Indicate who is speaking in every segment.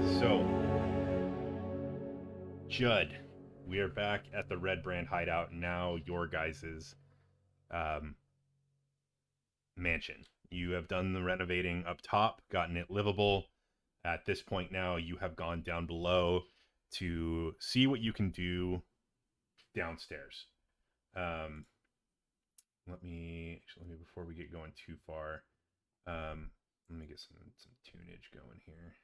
Speaker 1: So, Judd, we are back at the Red Brand hideout. Now, your guys's um, mansion. You have done the renovating up top, gotten it livable. At this point, now you have gone down below to see what you can do downstairs. Um, let me before we get going too far. Let me get some tunage going here.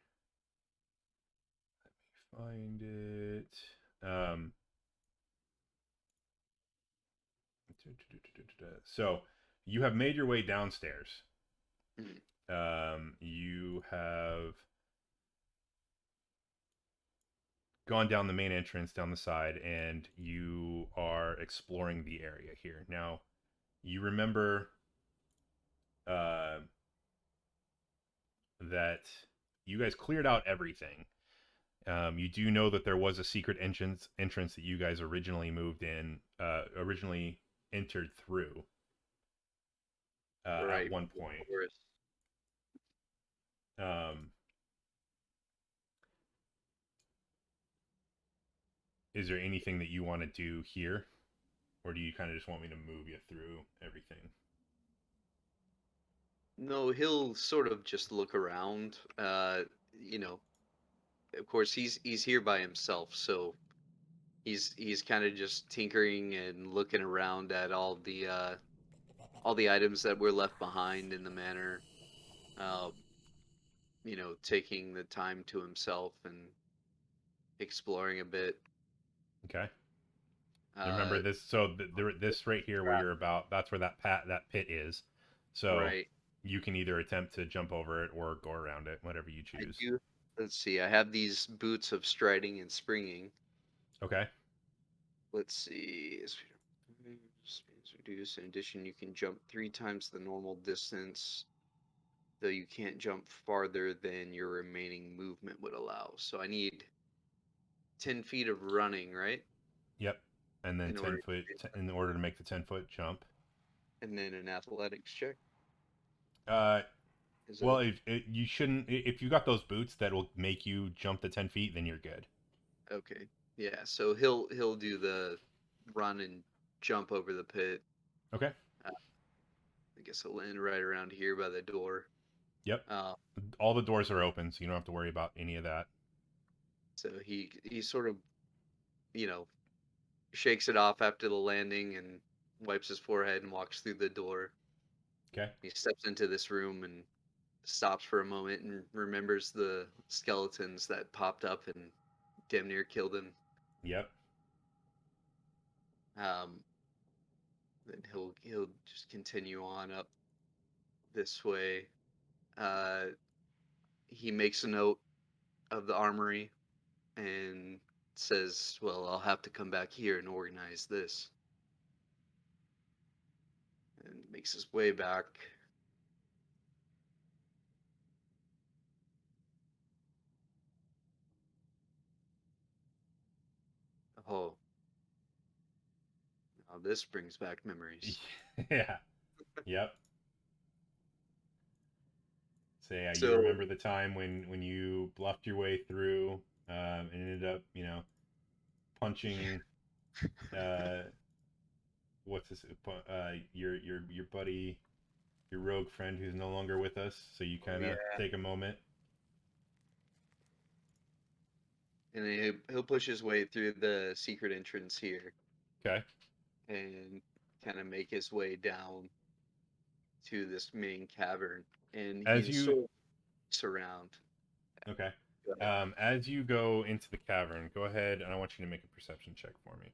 Speaker 1: Let me find it. So you have made your way downstairs.
Speaker 2: Mhm.
Speaker 1: You have gone down the main entrance down the side, and you are exploring the area here. Now, you remember uh, that you guys cleared out everything. You do know that there was a secret entrance that you guys originally moved in, originally entered through at
Speaker 2: Right.
Speaker 1: one
Speaker 2: Of
Speaker 1: point.
Speaker 2: course.
Speaker 1: Um, is there anything that you want to do here, or do you kind of just want me to move you through everything?
Speaker 2: No, he'll sort of just look around. You know, of course he's here by himself, so he's kind of just tinkering and looking around at all the items that were left behind in the manor. Um, taking the time to himself and exploring a bit.
Speaker 1: Okay. You remember
Speaker 2: Uh,
Speaker 1: this? So this right here, where you're about, that's where that pit is. So
Speaker 2: right.
Speaker 1: you can either attempt to jump over it or go around it, whatever you
Speaker 2: I
Speaker 1: choose.
Speaker 2: do. Let's see. I have these boots of striding and springing.
Speaker 1: Okay.
Speaker 2: Let's see. Speed's reduced. In addition, you can jump 3 times the normal distance, though you can't jump farther than your remaining movement would allow. So I need 10 feet of running, right?
Speaker 1: Yep. And then
Speaker 2: In order,
Speaker 1: 10 foot in order to make the 10-foot jump.
Speaker 2: and then an athletics check.
Speaker 1: Uh,
Speaker 2: Is
Speaker 1: well,
Speaker 2: that
Speaker 1: if you shouldn't, if you got those boots that will make you jump the 10 feet, then you're good.
Speaker 2: okay? Yeah. So he'll do the run and jump over the pit.
Speaker 1: Okay.
Speaker 2: Uh, I guess he'll land right around here by the door.
Speaker 1: Yep.
Speaker 2: Uh,
Speaker 1: All the doors are open, so you don't have to worry about any of that.
Speaker 2: so he sort of you know shakes it off after the landing and wipes his forehead and walks through the door.
Speaker 1: Okay.
Speaker 2: He steps into this room and stops for a moment and remembers the skeletons that popped up and damn near killed him.
Speaker 1: Yep.
Speaker 2: Um, then he'll just continue on up this way. Uh, he makes a note of the armory and says, "Well, I'll have to come back here and organize this." And makes his way back. Oh, now this brings back memories.
Speaker 1: Yeah. Yep. So yeah, you
Speaker 2: So
Speaker 1: remember the time when you bluffed your way through and ended up, punching uh, what's this? Your buddy, your rogue friend who's no longer with us. So you
Speaker 2: oh
Speaker 1: kind
Speaker 2: yeah,
Speaker 1: of take a moment.
Speaker 2: and then he'll push his way through the secret entrance here
Speaker 1: Okay.
Speaker 2: and kind of make his way down to this main cavern. And
Speaker 1: As
Speaker 2: he
Speaker 1: you
Speaker 2: sort of looks around.
Speaker 1: okay.
Speaker 2: Go ahead.
Speaker 1: As you go into the cavern, go ahead and I want you to make a perception check for me.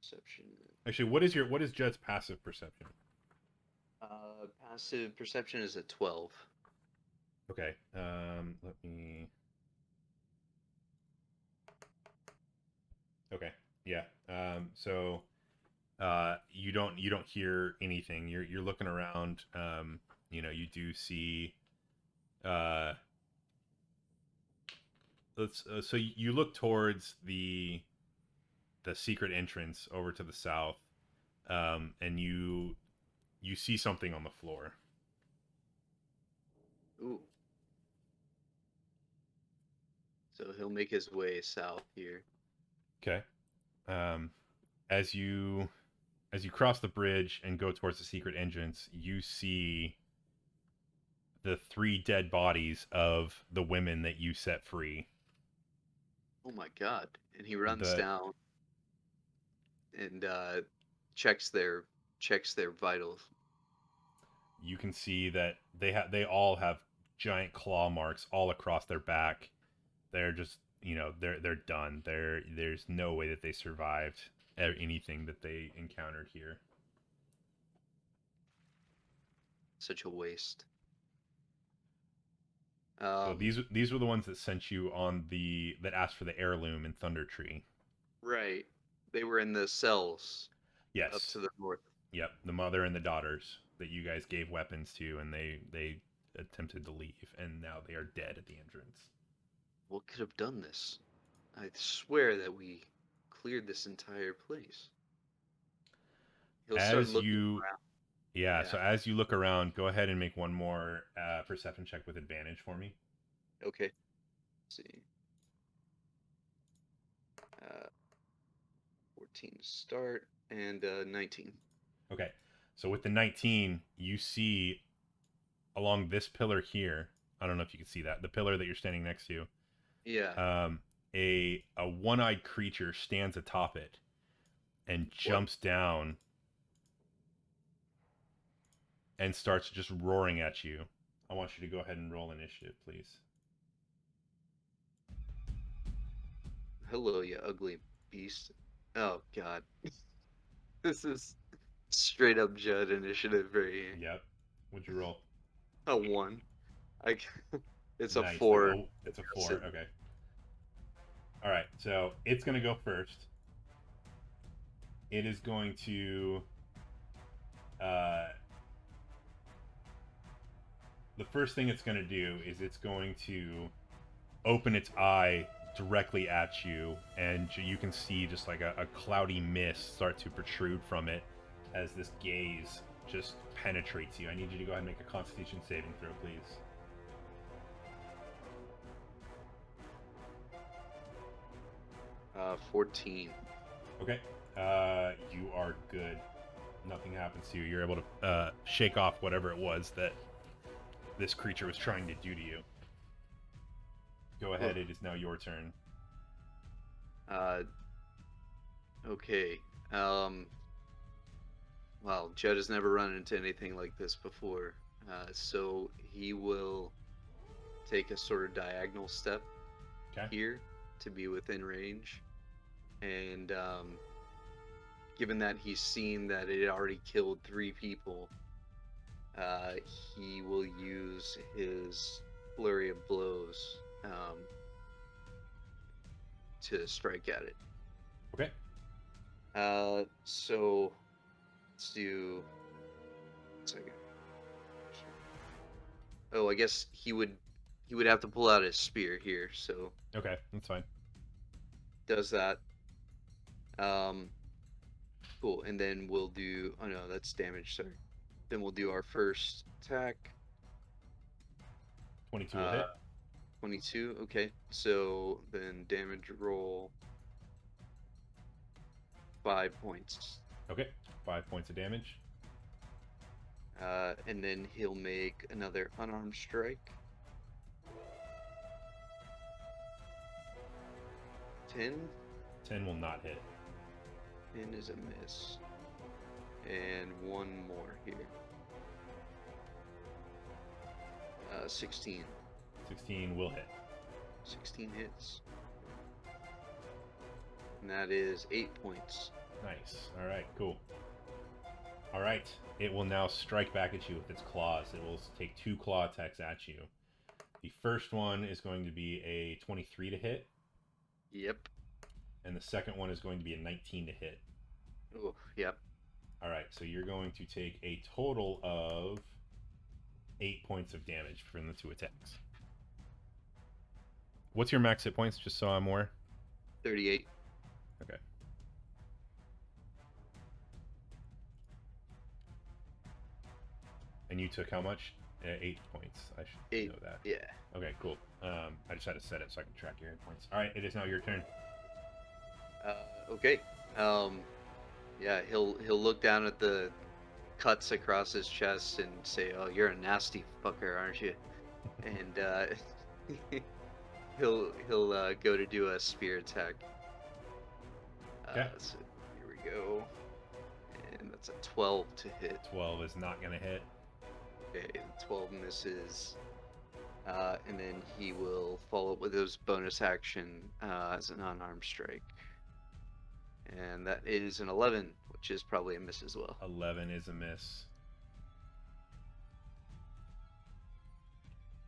Speaker 2: Perception.
Speaker 1: Actually, what is Judd's passive perception?
Speaker 2: Passive perception is a 12.
Speaker 1: Okay. Let me. Okay. Yeah. So you don't hear anything. You're looking around. You do see. Uh, so you look towards the secret entrance over to the south, and you see something on the floor.
Speaker 2: Ooh. he'll make his way south here.
Speaker 1: Okay. Um, as you cross the bridge and go towards the secret entrance, you see the 3 dead bodies of the women that you set free.
Speaker 2: Oh my god! And he runs
Speaker 1: The
Speaker 2: down and checks their checks their vitals.
Speaker 1: You can see that they all have giant claw marks all across their back. They're just, they're done. There's no way that they survived anything that they encountered here.
Speaker 2: Such a waste.
Speaker 1: So these were the ones that sent you on that asked for the heirloom in Thunder Tree.
Speaker 2: Right. They were in the cells up
Speaker 1: Yes.
Speaker 2: to the north.
Speaker 1: Yep, the mother and the daughters that you guys gave weapons to, and they attempted to leave, and now they are dead at the entrance.
Speaker 2: What could have done this? I swear that we cleared this entire place. He'll start
Speaker 1: As
Speaker 2: looking
Speaker 1: you
Speaker 2: around.
Speaker 1: Yeah,
Speaker 2: Yeah.
Speaker 1: so as you look around, go ahead and make one more perception check with advantage for me.
Speaker 2: Okay. Let's see. 14 to start and 19.
Speaker 1: Okay, so with the 19, you see along this pillar here. I don't know if you can see that, the pillar that you're standing next to.
Speaker 2: Yeah.
Speaker 1: Um, a one-eyed creature stands atop it and
Speaker 2: What?
Speaker 1: jumps down and starts just roaring at you. I want you to go ahead and roll initiative, please.
Speaker 2: Hello, you ugly beast. Oh God. This is straight up Judd initiative right here.
Speaker 1: Yep. What'd you roll?
Speaker 2: A 1. I. It's a
Speaker 1: Nice.
Speaker 2: 4.
Speaker 1: It's a 4.
Speaker 2: Aggressive.
Speaker 1: Okay. All right. So it's going to go first. It is going to. Uh, the first thing it's going to do is it's going to open its eye directly at you, and you can see just like a cloudy mist start to protrude from it as this gaze just penetrates you. I need you to go ahead and make a Constitution saving throw, please.
Speaker 2: 14.
Speaker 1: Okay. You are good. Nothing happens to you. You're able to shake off whatever it was that this creature was trying to do to you. Go ahead. It is now your turn.
Speaker 2: Okay. Well, Judd has never run into anything like this before, so he will take a sort of diagonal step here to be within range, and given that he's seen that it already killed 3 people, he will use his flurry of blows to strike at it.
Speaker 1: Okay.
Speaker 2: So let's do. 1 second. Oh, I guess he would have to pull out his spear here. So
Speaker 1: Okay, that's fine.
Speaker 2: does that. Cool, and then we'll do. Oh no, that's damage. Sorry. Then we'll do our first attack.
Speaker 1: 22 will hit.
Speaker 2: 22. Okay, so then damage roll 5 points.
Speaker 1: Okay, 5 points of damage.
Speaker 2: And then he'll make another unarmed strike. 10.
Speaker 1: 10 will not hit.
Speaker 2: 10 is a miss. And 1 more here. 16.
Speaker 1: 16 will hit.
Speaker 2: 16 hits. And that is 8 points.
Speaker 1: Nice. All right, cool. All right, it will now strike back at you with its claws. It will take 2 claw attacks at you. The first one is going to be a 23 to hit.
Speaker 2: Yep.
Speaker 1: And the second one is going to be a 19 to hit.
Speaker 2: Oh, yep.
Speaker 1: All right, so you're going to take a total of 8 points of damage from the 2 attacks. What's your max hit points, just so I'm aware?
Speaker 2: 38.
Speaker 1: Okay. And you took how much? 8 points. I should
Speaker 2: 8.
Speaker 1: know that.
Speaker 2: Yeah.
Speaker 1: Okay, cool. I just had to set it so I can track your hit points. All right, it is now your turn.
Speaker 2: Okay. Yeah, he'll look down at the cuts across his chest and say, "Oh, you're a nasty fucker, aren't you?" And he'll go to do a spear attack.
Speaker 1: Okay.
Speaker 2: So here we go, and that's a 12 to hit.
Speaker 1: 12 is not gonna hit.
Speaker 2: Okay, 12 misses. And then he will follow up with his bonus action as an unarmed strike. And that is an 11, which is probably a miss as well.
Speaker 1: 11 is a miss.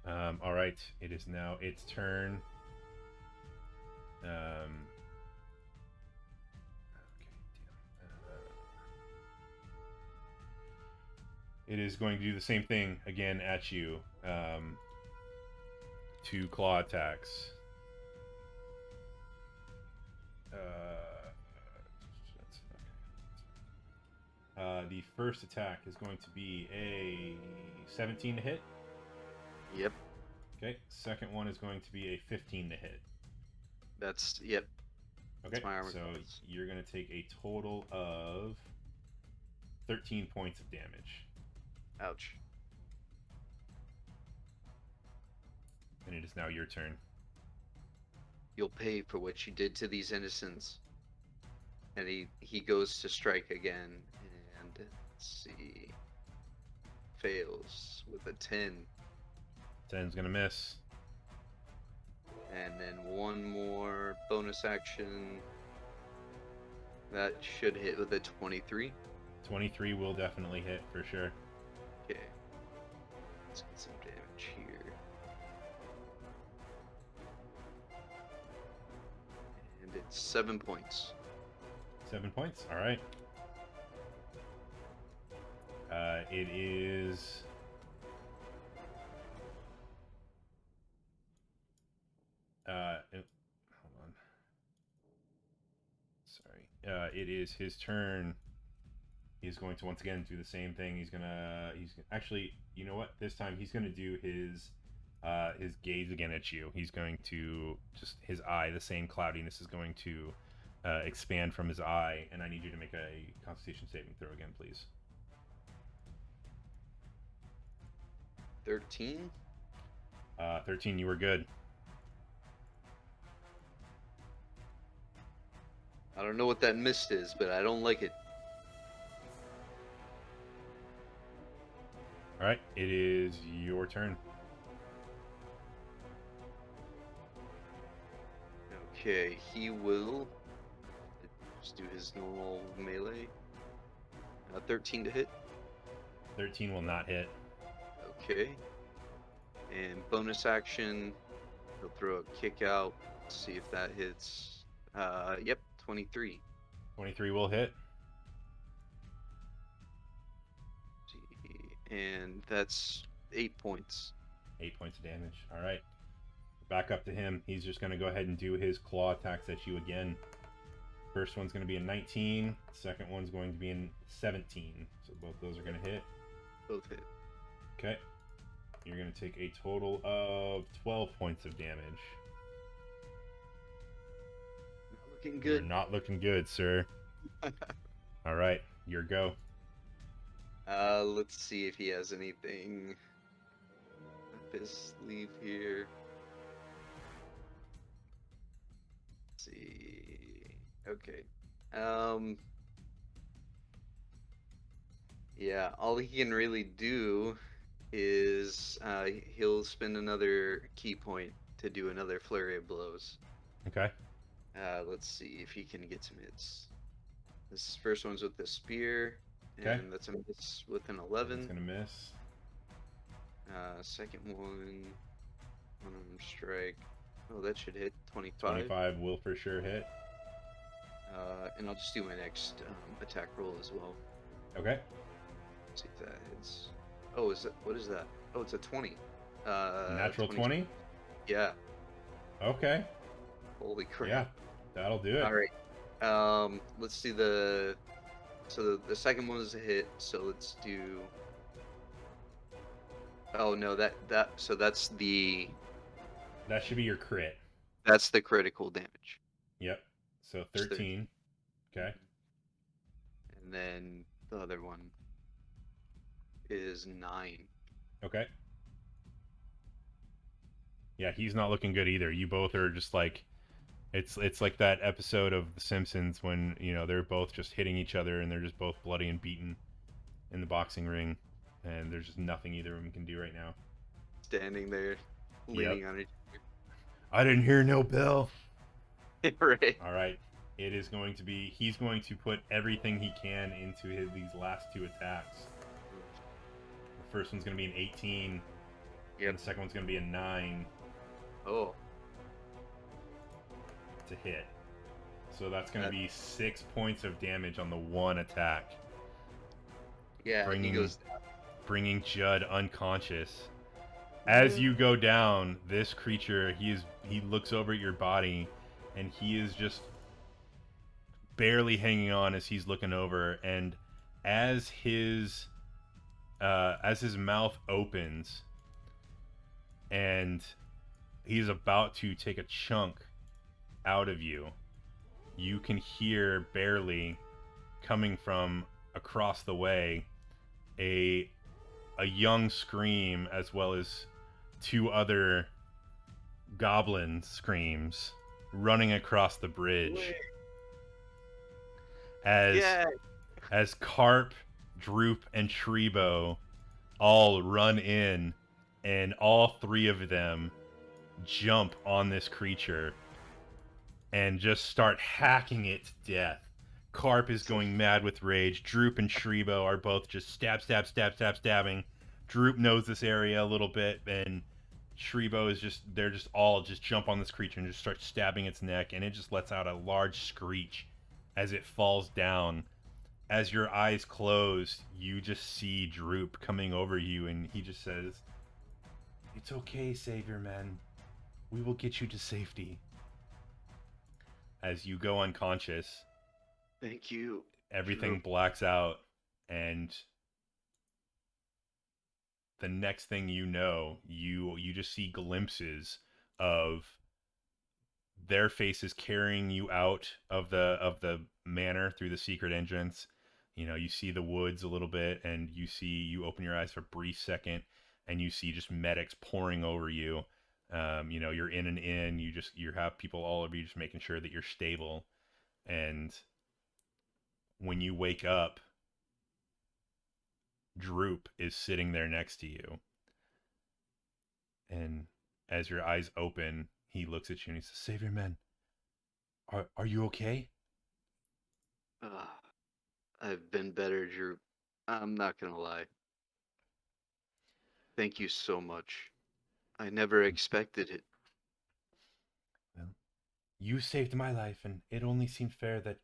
Speaker 1: All right, it is now its turn. Okay, it is going to do the same thing again at you. 2 claw attacks. The first attack is going to be a 17 to hit.
Speaker 2: Yep.
Speaker 1: Okay. Second one is going to be a 15 to hit.
Speaker 2: Yep.
Speaker 1: Okay.
Speaker 2: My armor
Speaker 1: So
Speaker 2: class.
Speaker 1: you're going to take a total of 13 points of damage.
Speaker 2: Ouch.
Speaker 1: And it is now your turn.
Speaker 2: You'll pay for what you did to these innocents. And he goes to strike again, and let's see, fails with a 10.
Speaker 1: 10's going to miss.
Speaker 2: And then one more bonus action. That should hit with a 23.
Speaker 1: 23 will definitely hit for sure.
Speaker 2: Okay. Let's get some damage here. And it's 7 points.
Speaker 1: 7 points. All right. It is. Hold on. Sorry. It is his turn. He's going to once again do the same thing. He's actually, you know what? This time he's gonna do his gaze again at you. He's going to just his eye, the same cloudiness is going to expand from his eye, and I need you to make a Constitution saving throw again, please.
Speaker 2: 13.
Speaker 1: 13, you were good.
Speaker 2: I don't know what that mist is, but I don't like it.
Speaker 1: All right, it is your turn.
Speaker 2: Okay, he will just do his normal melee. 13 to hit.
Speaker 1: 13 will not hit.
Speaker 2: Okay. And bonus action, he'll throw a kick out. See if that hits. Yep, 23.
Speaker 1: 23 will hit.
Speaker 2: And that's 8 points.
Speaker 1: 8 points of damage. All right. Back up to him. He's just going to go ahead and do his claw attacks at you again. First one's going to be a 19. Second one's going to be a 17. So both those are going to hit.
Speaker 2: Both hit.
Speaker 1: Okay. You're going to take a total of 12 points of damage.
Speaker 2: Not looking good.
Speaker 1: You're not looking good, sir. All right. Your go.
Speaker 2: Let's see if he has anything up his sleeve here. Let's see. Okay. Yeah, all he can really do is he'll spend another key point to do another flurry of blows.
Speaker 1: Okay.
Speaker 2: Let's see if he can get some hits. This first one's with the spear,
Speaker 1: Okay.
Speaker 2: and that's a miss with an 11.
Speaker 1: It's going to miss.
Speaker 2: Second one, strike. Oh, that should hit 25.
Speaker 1: 25 will for sure hit.
Speaker 2: And I'll just do my next attack roll as well.
Speaker 1: Okay.
Speaker 2: See if that hits. Oh, what is that? Oh, it's a 20.
Speaker 1: Natural 20?
Speaker 2: Yeah.
Speaker 1: Okay.
Speaker 2: Holy crap.
Speaker 1: Yeah, that'll do it.
Speaker 2: All right. Let's do the. So the second one was a hit. So let's do Oh no, so
Speaker 1: That should be your crit.
Speaker 2: that's the critical damage.
Speaker 1: Yep. So
Speaker 2: It's 13.
Speaker 1: 13. Okay.
Speaker 2: Mhm. And then the other one is 9.
Speaker 1: Okay. Yeah, he's not looking good either. You both are just like it's like that episode of The Simpsons when, they're both just hitting each other and they're just both bloody and beaten in the boxing ring and there's just nothing either of them can do right now.
Speaker 2: Standing there,
Speaker 1: Yep.
Speaker 2: leaning on each
Speaker 1: I didn't hear no bell.
Speaker 2: other. Right.
Speaker 1: All right. It is going to be he's going to put everything he can into these last two attacks. The first one's going to be an 18 and
Speaker 2: Yep.
Speaker 1: the second one's going to be a 9
Speaker 2: Oh,
Speaker 1: to hit. So that's going to
Speaker 2: that,
Speaker 1: be 6 points of damage on the one attack,
Speaker 2: yeah, he
Speaker 1: bringing
Speaker 2: goes.
Speaker 1: bringing Judd unconscious. As
Speaker 2: No.
Speaker 1: you go down, this creature, he looks over at your body and he is just barely hanging on as he's looking over, and as his as his mouth opens and he's about to take a chunk out of you, you can hear barely coming from across the way a a young scream as well as two other goblin screams running across the bridge
Speaker 2: Way.
Speaker 1: as
Speaker 2: Yeah.
Speaker 1: as Carp, Droop, and Shribo all run in, and all three of them jump on this creature and just start hacking it to death. Carp is going mad with rage. Droop and Shribo are both just stab, stab, stab, stab, stabbing. Droop knows this area a little bit, and Shribo is they're just all just jump on this creature and just start stabbing its neck, and it just lets out a large screech as it falls down. As your eyes close, you just see Droop coming over you, and he just says, "It's okay, Savior Man. We will get you to safety." As you go unconscious,
Speaker 2: Thank you,
Speaker 1: everything
Speaker 2: Drew.
Speaker 1: blacks out, and the next thing you know, you just see glimpses of their faces carrying you out of the manor through the secret entrance. You see the woods a little bit, and you open your eyes for a brief second, and you see just medics pouring over you. You're in an inn. You have people all over you, just making sure that you're stable. And when you wake up, Droop is sitting there next to you, and as your eyes open, he looks at you and he says, "Save your men. Are you okay?"
Speaker 2: Uh, I've been better, Drew. I'm not gonna lie. Thank you so much. I never expected it.
Speaker 1: Well, you saved my life, and it only seemed fair that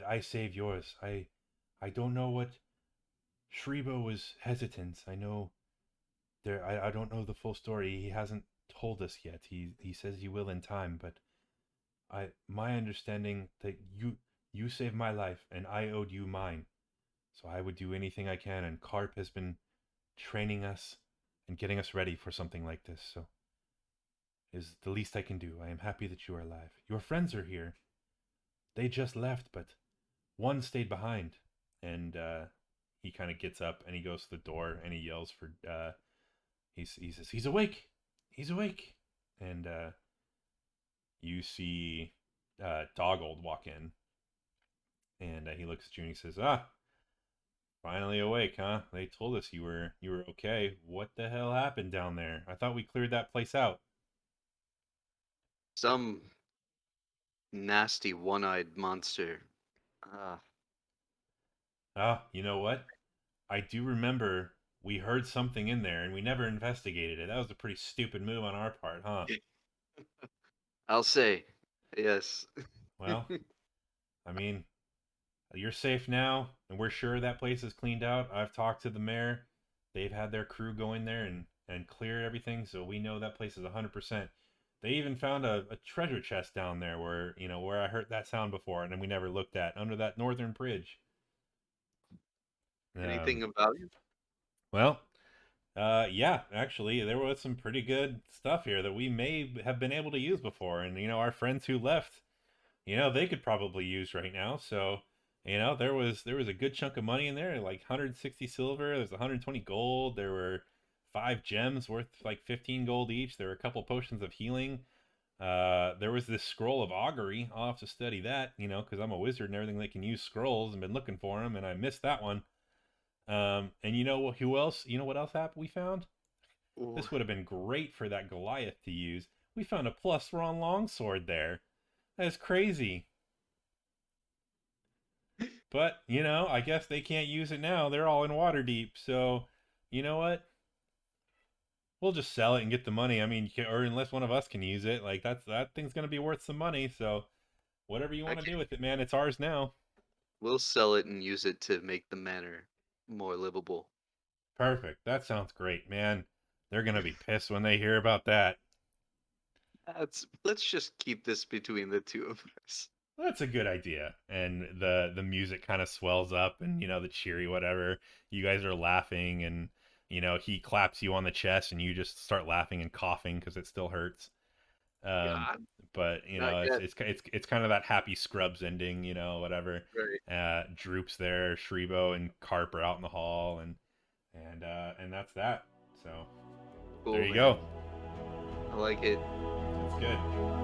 Speaker 1: I save yours. I don't know what Shribo was hesitant. I know I don't know the full story. He hasn't told us yet. He says he will in time, but my understanding that you saved my life and I owed you mine. So I would do anything I can, and Carp has been training us and getting us ready for something like this. So is the least I can do. I am happy that you are alive. Your friends are here. They just left, but one stayed behind. And he kind of gets up and he goes to the door and he yells for. He says, "He's awake. He's awake." And you see Doggold walk in, and he looks at you and he says, "Ah, finally awake, huh? They told us you were okay. What the hell happened down there? I thought we cleared that place out."
Speaker 2: Some nasty one-eyed monster. Ah,
Speaker 1: Ah, you know what? I do remember we heard something in there and we never investigated it. That was a pretty stupid move on our part, huh?
Speaker 2: I'll say yes.
Speaker 1: Well, I mean, you're safe now, and we're sure that place is cleaned out. I've talked to the mayor. They've had their crew go in there and clear everything, so we know that place is 100%. They even found a treasure chest down there where I heard that sound before, and then we never looked at under that northern bridge. Um,
Speaker 2: Anything about you?
Speaker 1: well, Yeah, actually, there was some pretty good stuff here that we may have been able to use before, and our friends who left, they could probably use right now. So, there was a good chunk of money in there, like 160 silver. There's 120 gold. There were 5 gems worth like 15 gold each. There were a couple potions of healing. There was this scroll of augury. I'll have to study that, because I'm a wizard and everything. They can use scrolls and been looking for them, and I missed that one. And who else? You know what else happened? We found
Speaker 2: Ooh.
Speaker 1: this would have been great for that Goliath to use. We found a plus one longsword there. That's crazy. But, I guess they can't use it now. They're all in water deep. So, you know what? We'll just sell it and get the money. I mean, or unless one of us can use it, like that thing's gonna be worth some money. So, whatever you
Speaker 2: I
Speaker 1: want to
Speaker 2: can,
Speaker 1: do with it, man, it's ours now.
Speaker 2: we'll sell it and use it to make the manor more livable.
Speaker 1: Perfect. That sounds great, man. They're gonna be pissed when they hear about that.
Speaker 2: Let's just keep this between the two of us.
Speaker 1: That's a good idea. And the music kind of swells up, and the cheery whatever. You guys are laughing, and he claps you on the chest, and you just start laughing and coughing because it still hurts. Um,
Speaker 2: God,
Speaker 1: but
Speaker 2: not
Speaker 1: it's
Speaker 2: yet.
Speaker 1: it's kind of that happy Scrubs ending, whatever.
Speaker 2: Right.
Speaker 1: Droop's there, Shribo and Carp are out in the hall, and that's that. So there
Speaker 2: Cool,
Speaker 1: you
Speaker 2: man.
Speaker 1: go.
Speaker 2: I like it.
Speaker 1: That's good.